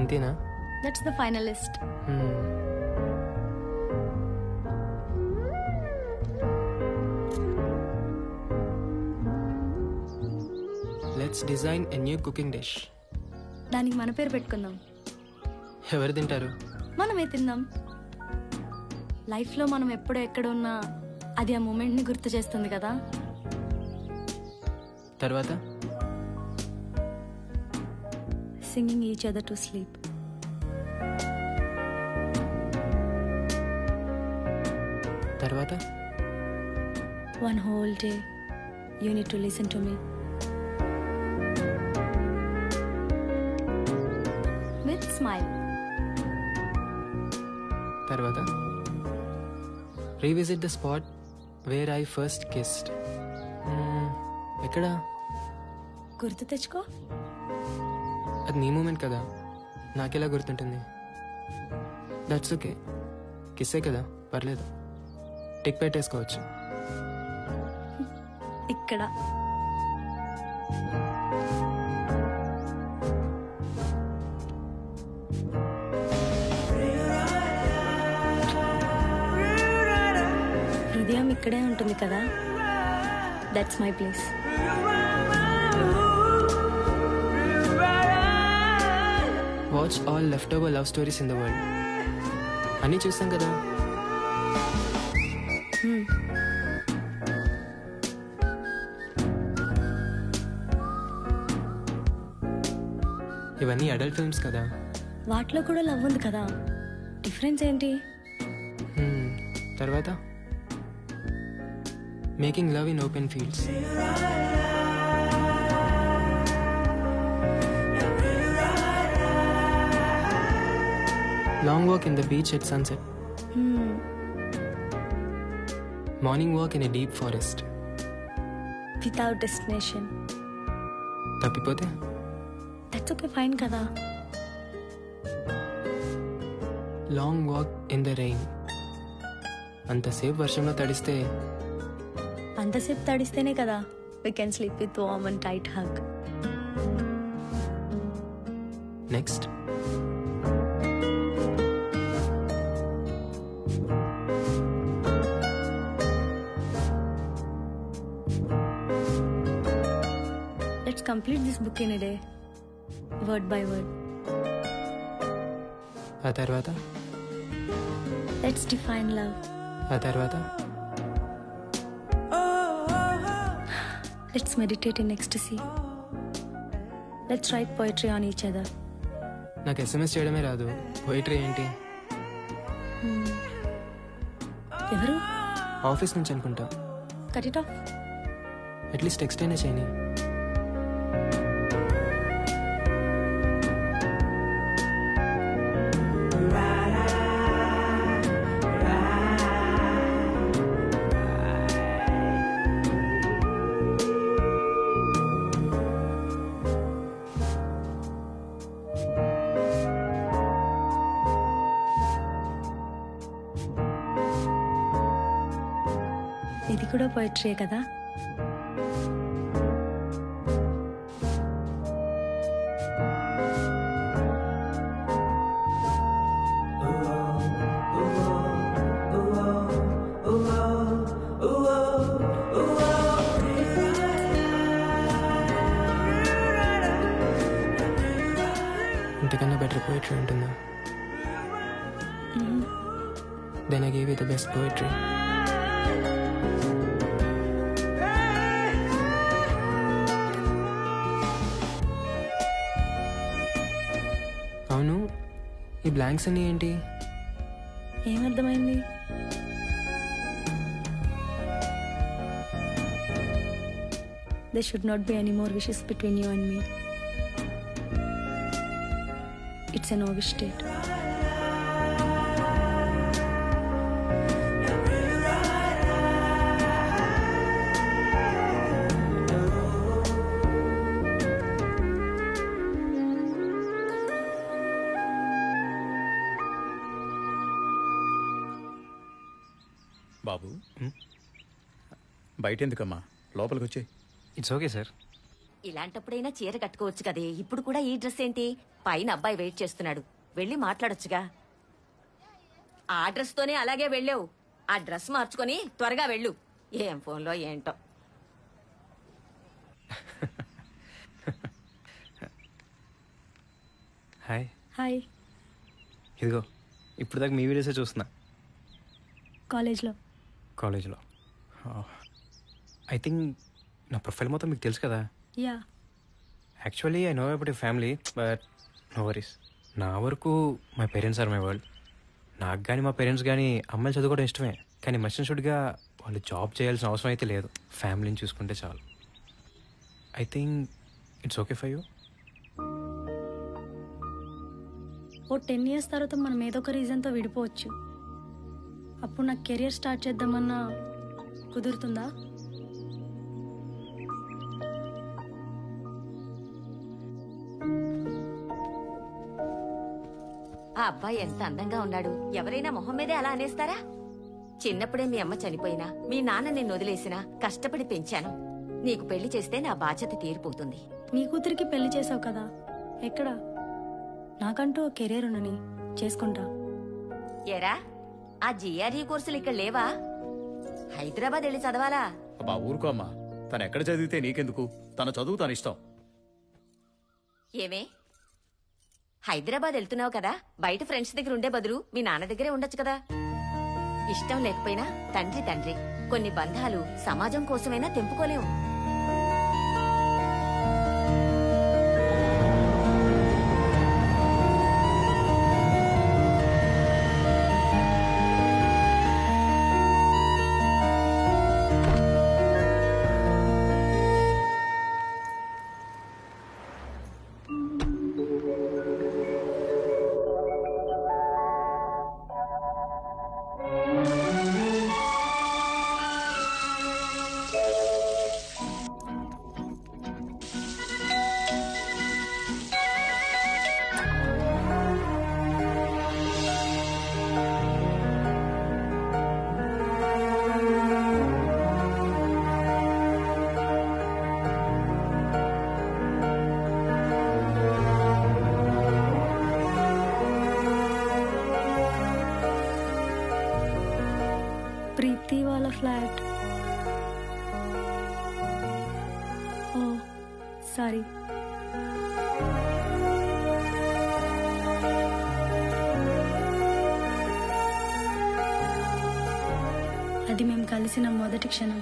ఇంతేనా? That's the final list. Let's design a new cooking dish. దానికి మన పేరు పెట్టుకుందాం. ఎవరు తింటారు? మనమే తిందాం. లైఫ్లో మనం ఎప్పుడో ఎక్కడ ఉన్నా అది ఆ మూమెంట్ని గుర్తు చేస్తుంది కదా. తర్వాత singing each other to sleep. తర్వాత one whole day you need to listen to me with smile. తర్వాత revisit the spot where I first kissed. ఎక్కడ? గుర్తు తెచ్చుకో. అది నీ మూమెంట్ కదా, నాకెలా గుర్తుంటుంది? దట్స్ ఓకే, కిస్సే కదా, పర్లేదు. టిక్ పెట్టేసుకోవచ్చు. ఇక్కడ హృదయం ఇక్కడే ఉంటుంది కదా. That's my place. Watch all left over love stories in the world. అన్నీ చూస్తాం కదా. ఇవన్నీ అడల్ట్ ఫిల్మ్స్ కదా. వాటిలో కూడా లవ్ ఉంది కదా, డిఫరెన్స్ ఏంటి? తర్వాత making love in open fields. Long walk in the beach at sunset. Morning walk in a deep forest. Without destination. తప్పిపోతే? That's okay, fine కదా. Long walk in the rain. అంతసేపు వర్షంలో తడిస్తే? అంతసేపు తడిస్తేనే కదా we can sleep with warm and tight hug. Next. Let's complete this book in a day, word by word. ఆ తర్వాత? Let's define love. ఆ తర్వాత? Let's meditate in ecstasy. Let's write poetry on each other. నాకు SMS చేయడమే రాదు, poetry ఏంటి? ఎవరు? Office నుంచి అనుకుంటా. Cut it off. At least text అయినా చేయని. ఇది కూడా పోయిటరీయే కదా. ఇంతకన్నా బెటర్ పోయిటరీ ఉంటుందా? Then I gave you the best poetry. అవును, ఈ బ్లాంక్స్ అన్నీ ఏంటి? ఏమర్థమైంది? There should not be any more wishes between you and me. It's a no-wish state. బాబు, బయట ఎందుకమ్మా, లోపలికి వచ్చే. It's okay sir. ఇలాంటప్పుడైనా చీర కట్టుకోవచ్చు కదే. ఇప్పుడు కూడా ఈ డ్రెస్ ఏంటి? పైన అబ్బాయి వెయిట్ చేస్తున్నాడు, వెళ్ళి మాట్లాడొచ్చుగా. ఆ డ్రెస్ తోనే అలాగే వెళ్ళావు. ఆ డ్రెస్ మార్చుకొని త్వరగా వెళ్ళు. ఏం ఫోన్లో ఏంటో. హాయ్. హాయ్. ఇదిగో ఇప్పుడు దాకా మీ వీడియోసే చూస్తున్నా. కాలేజ్లో. ఐ థింక్ నా ప్రొఫైల్ మొత్తం మీకు తెలుసు కదా. Yeah. Actually I know about your family, but no worries. నా వరకు my parents are my world. నాకు కానీ మా పేరెంట్స్ కానీ అమ్మాయిలు చదువుకోవడం ఇష్టమే, కానీ మస్టెన్షుడ్గా వాళ్ళు జాబ్ చేయాల్సిన అవసరం అయితే లేదు. ఫ్యామిలీని చూసుకుంటే చాలు. I think it's okay for you. ఓ 10 years తర్వాత మనం ఏదో ఒక రీజన్తో విడిపోవచ్చు. అప్పుడు నాకు కెరియర్ స్టార్ట్ చేద్దామన్నా కుదురుతుందా? ఆ అబ్బాయి ఎంత అందంగా ఉన్నాడు. ఎవరైనా మొహం మీదే అలా అనేస్తారా? చిన్నప్పుడే మీ అమ్మ చనిపోయినా, మీ నాన్న నిన్ను వదిలేసినా కష్టపడి పెంచాను. నీకు పెళ్లి చేస్తే నా బాధ్యత తీరిపోతుంది. నీ కూతురికి పెళ్లి చేసావు కదా, ఎక్కడా? నాకంటూ ఓ కెరీర్ ఉండని చేసుకుంటా. ఏరా, ఆ జిఆర్ఈ కోర్సులు ఇక్కడ లేవా? హైదరాబాద్ వెళ్ళి చదవాలా? అబ్బా ఊరుకో అమ్మా, తను ఎక్కడ చదివితే నీకెందుకు? తన చదువు తన ఇష్టం. ఏమే, హైదరాబాద్ వెళ్తున్నావు కదా, బయట ఫ్రెండ్స్ దగ్గర ఉండే బదులు మీ నాన్న దగ్గరే ఉండొచ్చు కదా. ఇష్టం లేకపోయినా తండ్రి. కొన్ని బంధాలు సమాజం కోసమైనా తెంపుకోలేవు. ప్రీతి వాళ్ళ ఫ్లాట్. ఓ సారీ. అది మేము కలిసిన మొదటి క్షణం.